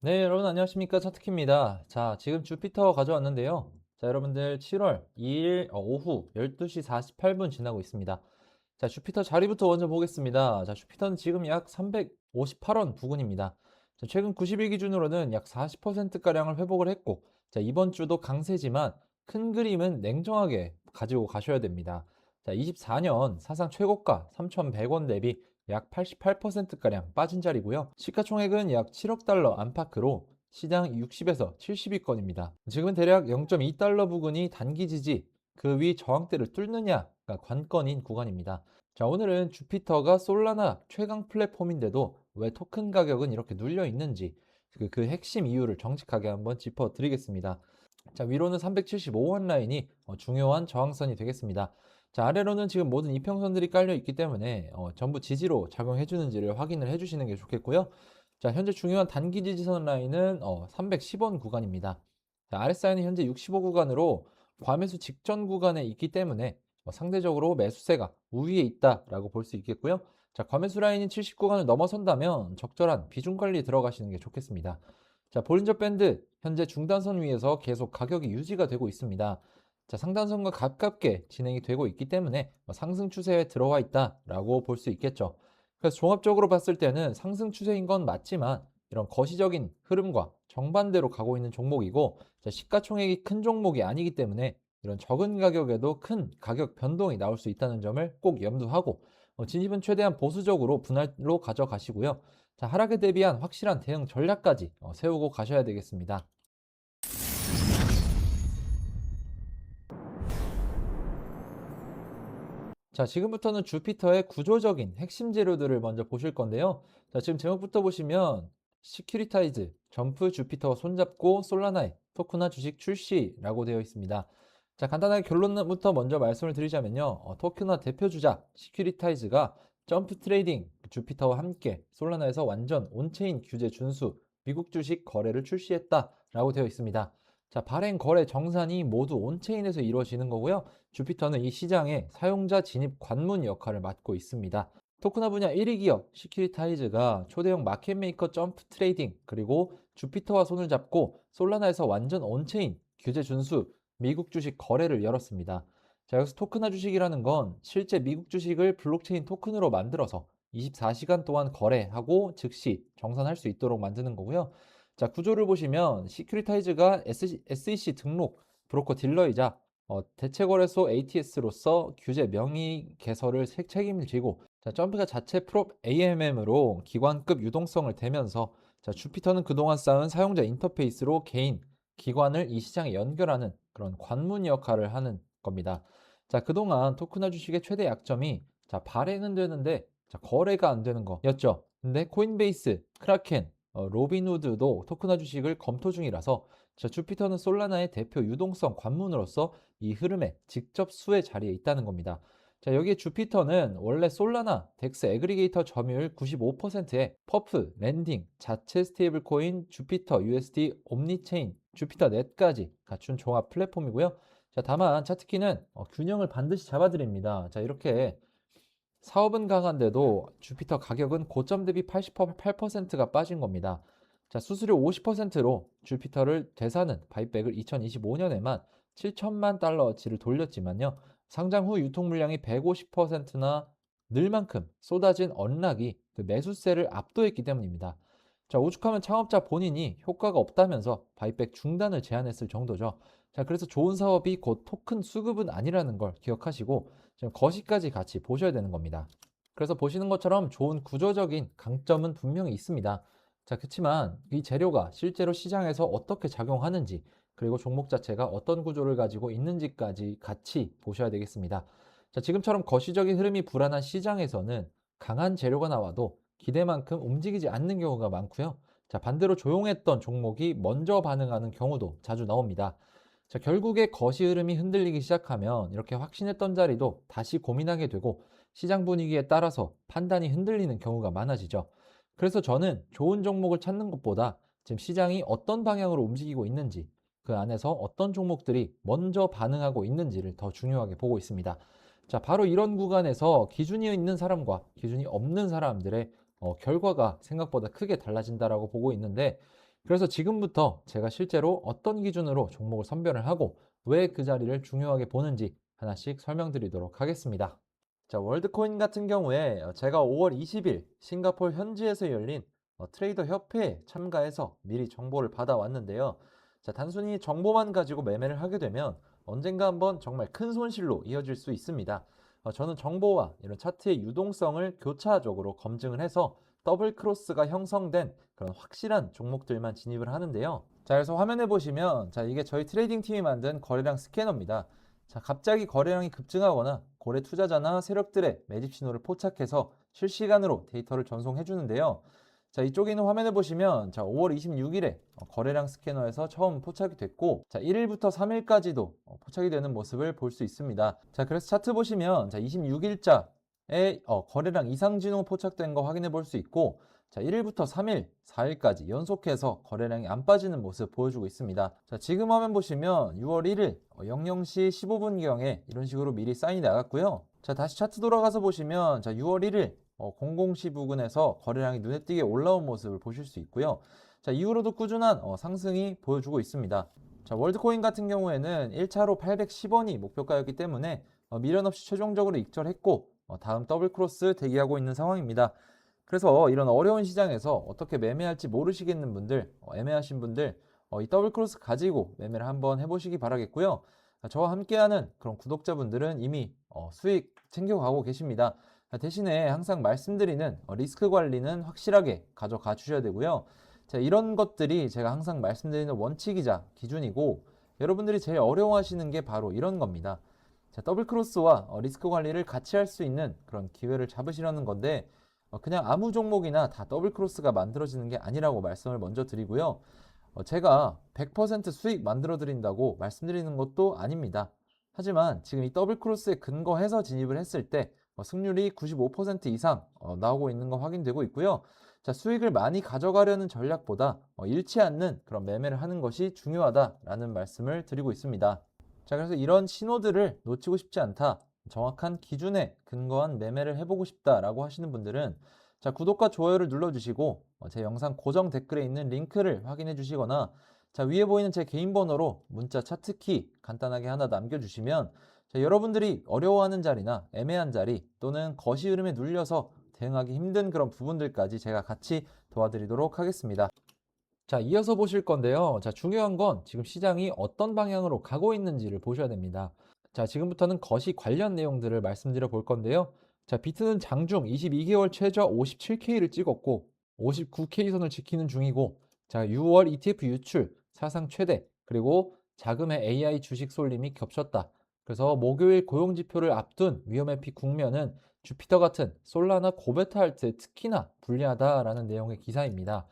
네, 여러분 안녕하십니까? 차트키입니다. 자, 지금 주피터 가져왔는데요. 자, 여러분들 7월 2일 오후 12시 48분 지나고 있습니다. 자, 주피터 자리부터 먼저 보겠습니다. 자, 주피터는 지금 약 358원 부근입니다. 자, 최근 90일 기준으로는 약 40%가량을 회복을 했고, 자, 이번 주도 강세지만 큰 그림은 냉정하게 가지고 가셔야 됩니다. 자, 24년 사상 최고가 3,100원 대비 약 88%가량 빠진 자리고요. 시가총액은 약 7억 달러 안팎으로 시장 60에서 70위권입니다. 지금은 대략 0.2달러 부근이 단기 지지, 그 위 저항대를 뚫느냐가 관건인 구간입니다. 자, 오늘은 주피터가 솔라나 최강 플랫폼인데도 왜 토큰 가격은 이렇게 눌려 있는지 그 핵심 이유를 정직하게 한번 짚어드리겠습니다. 자, 위로는 375원 라인이 중요한 저항선이 되겠습니다. 자, 아래로는 지금 모든 이평선들이 깔려 있기 때문에 전부 지지로 작용해 주는지를 확인을 해 주시는 게 좋겠고요. 자, 현재 중요한 단기 지지선 라인은 310원 구간입니다. 자, RSI는 현재 65 구간으로 과매수 직전 구간에 있기 때문에 상대적으로 매수세가 우위에 있다라고 볼 수 있겠고요. 자, 과매수 라인인 70 구간을 넘어선다면 적절한 비중 관리 들어가시는 게 좋겠습니다. 자, 볼린저 밴드 현재 중단선 위에서 계속 가격이 유지가 되고 있습니다. 자, 상단선과 가깝게 진행이 되고 있기 때문에 상승 추세에 들어와 있다라고 볼 수 있겠죠. 그래서 종합적으로 봤을 때는 상승 추세인 건 맞지만 이런 거시적인 흐름과 정반대로 가고 있는 종목이고, 자, 시가총액이 큰 종목이 아니기 때문에 이런 적은 가격에도 큰 가격 변동이 나올 수 있다는 점을 꼭 염두하고 진입은 최대한 보수적으로 분할로 가져가시고요. 자, 하락에 대비한 확실한 대응 전략까지 세우고 가셔야 되겠습니다. 자, 지금부터는 주피터의 구조적인 핵심 재료들을 먼저 보실 건데요. 자, 지금 제목부터 보시면 시큐리타이즈, 점프 주피터 손잡고 솔라나의 토크나 주식 출시라고 되어 있습니다. 자, 간단하게 결론부터 먼저 말씀을 드리자면요. 토크나 대표 주자 시큐리타이즈가 점프 트레이딩 주피터와 함께 솔라나에서 완전 온체인 규제 준수 미국 주식 거래를 출시했다라고 되어 있습니다. 자, 발행 거래 정산이 모두 온체인에서 이루어지는 거고요. 주피터는 이 시장의 사용자 진입 관문 역할을 맡고 있습니다. 토크나 분야 1위 기업 시큐리타이즈가 초대형 마켓메이커 점프 트레이딩, 그리고 주피터와 손을 잡고 솔라나에서 완전 온체인 규제 준수 미국 주식 거래를 열었습니다. 자, 여기서 토크나 주식이라는 건 실제 미국 주식을 블록체인 토큰으로 만들어서 24시간 동안 거래하고 즉시 정산할 수 있도록 만드는 거고요. 자, 구조를 보시면 시큐리타이즈가 SEC 등록 브로커 딜러이자 대체거래소 ATS로서 규제 명의 개설을 책임을 지고, 자, 점프가 자체 프롭 AMM으로 기관급 유동성을 대면서, 자, 주피터는 그동안 쌓은 사용자 인터페이스로 개인, 기관을 이 시장에 연결하는 그런 관문 역할을 하는 겁니다. 자, 그동안 토크나 주식의 최대 약점이, 자, 발행은 되는데 자, 거래가 안 되는 거였죠. 근데 코인베이스, 크라켄, 로빈후드도 토크나 주식을 검토 중이라서, 자, 주피터는 솔라나의 대표 유동성 관문으로서 이 흐름의 직접 수혜 자리에 있다는 겁니다. 자, 여기에 주피터는 원래 솔라나, 덱스 애그리게이터 점유율 95%의 퍼프, 랜딩, 자체 스테이블 코인, 주피터 USD, 옴니체인, 주피터 넷까지 갖춘 종합 플랫폼이고요. 자, 다만 차트키는 균형을 반드시 잡아드립니다. 자, 이렇게 사업은 강한데도 주피터 가격은 고점 대비 88%가 빠진 겁니다. 자, 수수료 50%로 주피터를 되사는 바이백을 2025년에만 7천만 달러치를 돌렸지만요. 상장 후 유통 물량이 150%나 늘 만큼 쏟아진 언락이 그 매수세를 압도했기 때문입니다. 자, 오죽하면 창업자 본인이 효과가 없다면서 바이백 중단을 제안했을 정도죠. 자, 그래서 좋은 사업이 곧 토큰 수급은 아니라는 걸 기억하시고 지금 거시까지 같이 보셔야 되는 겁니다. 그래서 보시는 것처럼 좋은 구조적인 강점은 분명히 있습니다. 자, 그렇지만 이 재료가 실제로 시장에서 어떻게 작용하는지, 그리고 종목 자체가 어떤 구조를 가지고 있는지까지 같이 보셔야 되겠습니다. 자, 지금처럼 거시적인 흐름이 불안한 시장에서는 강한 재료가 나와도 기대만큼 움직이지 않는 경우가 많고요. 자, 반대로 조용했던 종목이 먼저 반응하는 경우도 자주 나옵니다. 자, 결국에 거시 흐름이 흔들리기 시작하면 이렇게 확신했던 자리도 다시 고민하게 되고, 시장 분위기에 따라서 판단이 흔들리는 경우가 많아지죠. 그래서 저는 좋은 종목을 찾는 것보다 지금 시장이 어떤 방향으로 움직이고 있는지, 그 안에서 어떤 종목들이 먼저 반응하고 있는지를 더 중요하게 보고 있습니다. 자, 바로 이런 구간에서 기준이 있는 사람과 기준이 없는 사람들의 결과가 생각보다 크게 달라진다라고 보고 있는데, 그래서 지금부터 제가 실제로 어떤 기준으로 종목을 선별을 하고 왜 그 자리를 중요하게 보는지 하나씩 설명드리도록 하겠습니다. 자, 월드코인 같은 경우에 제가 5월 20일 싱가포르 현지에서 열린 트레이더 협회에 참가해서 미리 정보를 받아왔는데요. 자, 단순히 정보만 가지고 매매를 하게 되면 언젠가 한번 정말 큰 손실로 이어질 수 있습니다. 저는 정보와 이런 차트의 유동성을 교차적으로 검증을 해서 더블 크로스가 형성된 그런 확실한 종목들만 진입을 하는데요. 자, 그래서 화면에 보시면 자, 이게 저희 트레이딩 팀이 만든 거래량 스캐너입니다. 자, 갑자기 거래량이 급증하거나 고래 투자자나 세력들의 매집 신호를 포착해서 실시간으로 데이터를 전송해 주는데요. 자, 이쪽에 있는 화면에 보시면 자, 5월 26일에 거래량 스캐너에서 처음 포착이 됐고 자, 1일부터 3일까지도 포착이 되는 모습을 볼 수 있습니다. 자, 그래서 차트 보시면 자, 26일자에 거래량 이상 진호 포착된 거 확인해 볼 수 있고 자, 1일부터 3일, 4일까지 연속해서 거래량이 안 빠지는 모습 보여주고 있습니다. 자, 지금 화면 보시면 6월 1일 00시 15분경에 이런 식으로 미리 사인이 나갔고요. 자, 다시 차트 돌아가서 보시면 자, 6월 1일 00시 부근에서 거래량이 눈에 띄게 올라온 모습을 보실 수 있고요. 자, 이후로도 꾸준한 상승이 보여주고 있습니다. 자, 월드코인 같은 경우에는 1차로 810원이 목표가였기 때문에 미련 없이 최종적으로 익절했고 다음 더블 크로스 대기하고 있는 상황입니다. 그래서 이런 어려운 시장에서 어떻게 매매할지 모르시겠는 분들, 애매하신 분들 이 더블 크로스 가지고 매매를 한번 해보시기 바라겠고요. 저와 함께하는 그런 구독자분들은 이미 수익 챙겨가고 계십니다. 대신에 항상 말씀드리는 리스크 관리는 확실하게 가져가 주셔야 되고요. 자, 이런 것들이 제가 항상 말씀드리는 원칙이자 기준이고 여러분들이 제일 어려워하시는 게 바로 이런 겁니다. 자, 더블 크로스와 리스크 관리를 같이 할 수 있는 그런 기회를 잡으시려는 건데 그냥 아무 종목이나 다 더블 크로스가 만들어지는 게 아니라고 말씀을 먼저 드리고요. 제가 100% 수익 만들어 드린다고 말씀드리는 것도 아닙니다. 하지만 지금 이 더블 크로스에 근거해서 진입을 했을 때 승률이 95% 이상 나오고 있는 거 확인되고 있고요. 자, 수익을 많이 가져가려는 전략보다 잃지 않는 그런 매매를 하는 것이 중요하다라는 말씀을 드리고 있습니다. 자, 그래서 이런 신호들을 놓치고 싶지 않다. 정확한 기준에 근거한 매매를 해보고 싶다라고 하시는 분들은 자, 구독과 좋아요를 눌러주시고 제 영상 고정 댓글에 있는 링크를 확인해 주시거나 자, 위에 보이는 제 개인 번호로 문자 차트키 간단하게 하나 남겨주시면 자, 여러분들이 어려워하는 자리나 애매한 자리 또는 거시 흐름에 눌려서 대응하기 힘든 그런 부분들까지 제가 같이 도와드리도록 하겠습니다. 자, 이어서 보실 건데요. 자, 중요한 건 지금 시장이 어떤 방향으로 가고 있는지를 보셔야 됩니다. 자, 지금부터는 거시 관련 내용들을 말씀드려 볼 건데요. 자, 비트는 장중 22개월 최저 57K를 찍었고 59K 선을 지키는 중이고 자, 6월 ETF 유출 사상 최대 그리고 자금의 AI 주식 쏠림이 겹쳤다. 그래서 목요일 고용 지표를 앞둔 위험의 픽 국면은 주피터 같은 솔라나 고베타 알트에 특히나 불리하다라는 내용의 기사입니다.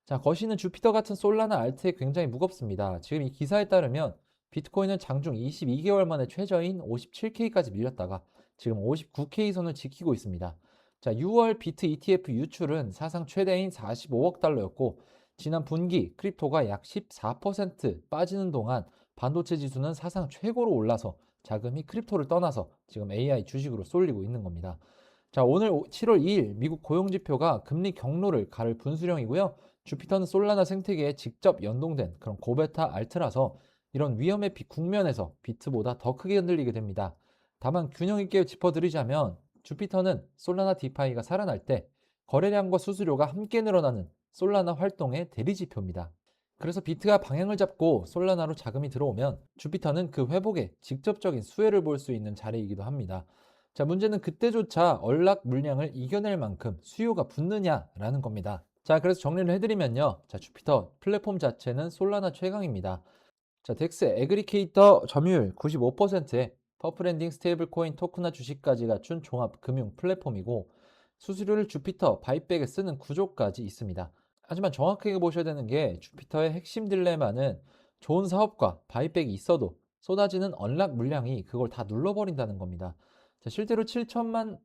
자, 거시는 주피터 같은 솔라나 알트에 굉장히 무겁습니다. 지금 이 기사에 따르면 비트코인은 장중 22개월 만에 최저인 57K까지 밀렸다가 지금 59K 선을 지키고 있습니다. 자, 6월 비트 ETF 유출은 사상 최대인 45억 달러였고 지난 분기 크립토가 약 14% 빠지는 동안 반도체 지수는 사상 최고로 올라서 자금이 크립토를 떠나서 지금 AI 주식으로 쏠리고 있는 겁니다. 자, 오늘 7월 2일 미국 고용지표가 금리 경로를 가를 분수령이고요. 주피터는 솔라나 생태계에 직접 연동된 그런 고베타 알트라서 이런 위험의 국면에서 비트보다 더 크게 흔들리게 됩니다. 다만 균형 있게 짚어드리자면 주피터는 솔라나 디파이가 살아날 때 거래량과 수수료가 함께 늘어나는 솔라나 활동의 대리지표입니다. 그래서 비트가 방향을 잡고 솔라나로 자금이 들어오면 주피터는 그 회복에 직접적인 수혜를 볼 수 있는 자리이기도 합니다. 자, 문제는 그때조차 언락 물량을 이겨낼 만큼 수요가 붙느냐라는 겁니다. 자, 그래서 정리를 해드리면요. 자, 주피터 플랫폼 자체는 솔라나 최강입니다. 자, 덱스 애그리게이터 점유율 95%에 퍼프랜딩 스테이블 코인 토크나 주식까지 갖춘 종합 금융 플랫폼이고 수수료를 주피터 바이백에 쓰는 구조까지 있습니다. 하지만 정확하게 보셔야 되는 게 주피터의 핵심 딜레마는 좋은 사업과 바이백이 있어도 쏟아지는 언락 물량이 그걸 다 눌러버린다는 겁니다. 자, 실제로 7천만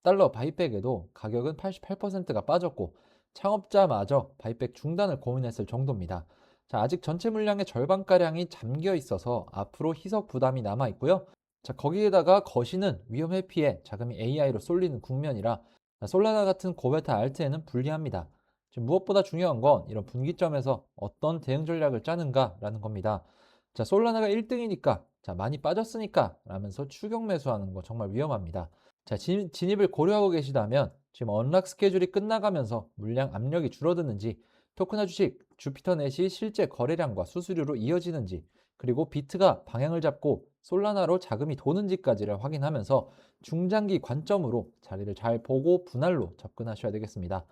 달러 바이백에도 가격은 88%가 빠졌고 창업자마저 바이백 중단을 고민했을 정도입니다. 자, 아직 전체 물량의 절반가량이 잠겨 있어서 앞으로 희석 부담이 남아 있고요. 자, 거기에다가 거시는 위험 회피에 자금이 AI로 쏠리는 국면이라 솔라나 같은 고베타 알트에는 불리합니다. 지금 무엇보다 중요한 건 이런 분기점에서 어떤 대응 전략을 짜는가라는 겁니다. 자, 솔라나가 1등이니까, 자, 많이 빠졌으니까 라면서 추격 매수하는 거 정말 위험합니다. 자, 진입을 고려하고 계시다면 지금 언락 스케줄이 끝나가면서 물량 압력이 줄어드는지, 토크나 주식, 주피터넷이 실제 거래량과 수수료로 이어지는지, 그리고 비트가 방향을 잡고 솔라나로 자금이 도는지까지를 확인하면서 중장기 관점으로 자리를 잘 보고 분할로 접근하셔야 되겠습니다.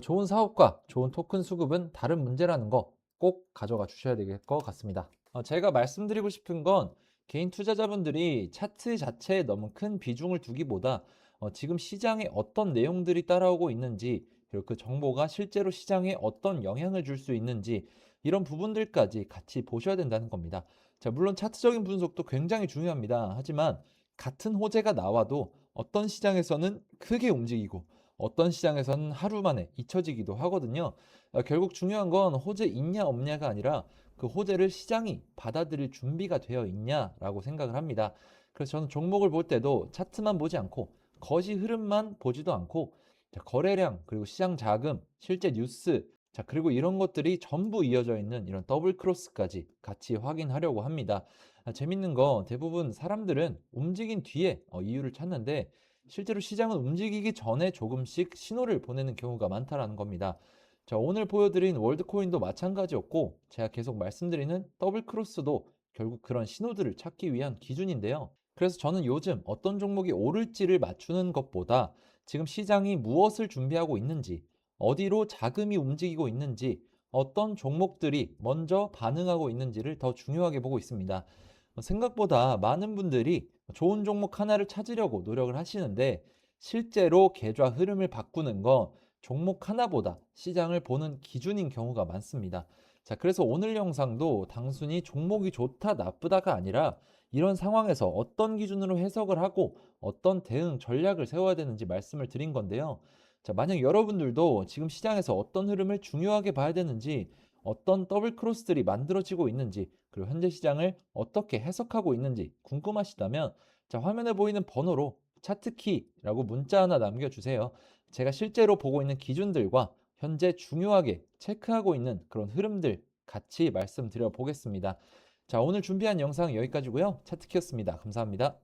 좋은 사업과 좋은 토큰 수급은 다른 문제라는 거 꼭 가져가 주셔야 될 것 같습니다. 제가 말씀드리고 싶은 건 개인 투자자분들이 차트 자체에 너무 큰 비중을 두기보다 지금 시장에 어떤 내용들이 따라오고 있는지, 그리고 그 정보가 실제로 시장에 어떤 영향을 줄 수 있는지, 이런 부분들까지 같이 보셔야 된다는 겁니다. 자, 물론 차트적인 분석도 굉장히 중요합니다. 하지만 같은 호재가 나와도 어떤 시장에서는 크게 움직이고 어떤 시장에서는 하루 만에 잊혀지기도 하거든요. 결국 중요한 건 호재 있냐 없냐가 아니라 그 호재를 시장이 받아들일 준비가 되어 있냐라고 생각을 합니다. 그래서 저는 종목을 볼 때도 차트만 보지 않고 거시 흐름만 보지도 않고, 자, 거래량, 그리고 시장 자금, 실제 뉴스, 자, 그리고 이런 것들이 전부 이어져 있는 이런 더블 크로스까지 같이 확인하려고 합니다. 재밌는 건 대부분 사람들은 움직인 뒤에 이유를 찾는데, 실제로 시장은 움직이기 전에 조금씩 신호를 보내는 경우가 많다라는 겁니다. 자, 오늘 보여드린 월드코인도 마찬가지였고, 제가 계속 말씀드리는 더블 크로스도 결국 그런 신호들을 찾기 위한 기준인데요. 그래서 저는 요즘 어떤 종목이 오를지를 맞추는 것보다 지금 시장이 무엇을 준비하고 있는지, 어디로 자금이 움직이고 있는지, 어떤 종목들이 먼저 반응하고 있는지를 더 중요하게 보고 있습니다. 생각보다 많은 분들이 좋은 종목 하나를 찾으려고 노력을 하시는데, 실제로 계좌 흐름을 바꾸는 건 종목 하나보다 시장을 보는 기준인 경우가 많습니다. 자, 그래서 오늘 영상도 단순히 종목이 좋다, 나쁘다가 아니라 이런 상황에서 어떤 기준으로 해석을 하고 어떤 대응 전략을 세워야 되는지 말씀을 드린 건데요. 자, 만약 여러분들도 지금 시장에서 어떤 흐름을 중요하게 봐야 되는지, 어떤 더블 크로스들이 만들어지고 있는지, 그리고 현재 시장을 어떻게 해석하고 있는지 궁금하시다면, 자, 화면에 보이는 번호로 차트키라고 문자 하나 남겨주세요. 제가 실제로 보고 있는 기준들과 현재 중요하게 체크하고 있는 그런 흐름들 같이 말씀드려 보겠습니다. 자, 오늘 준비한 영상 여기까지고요. 차트키였습니다. 감사합니다.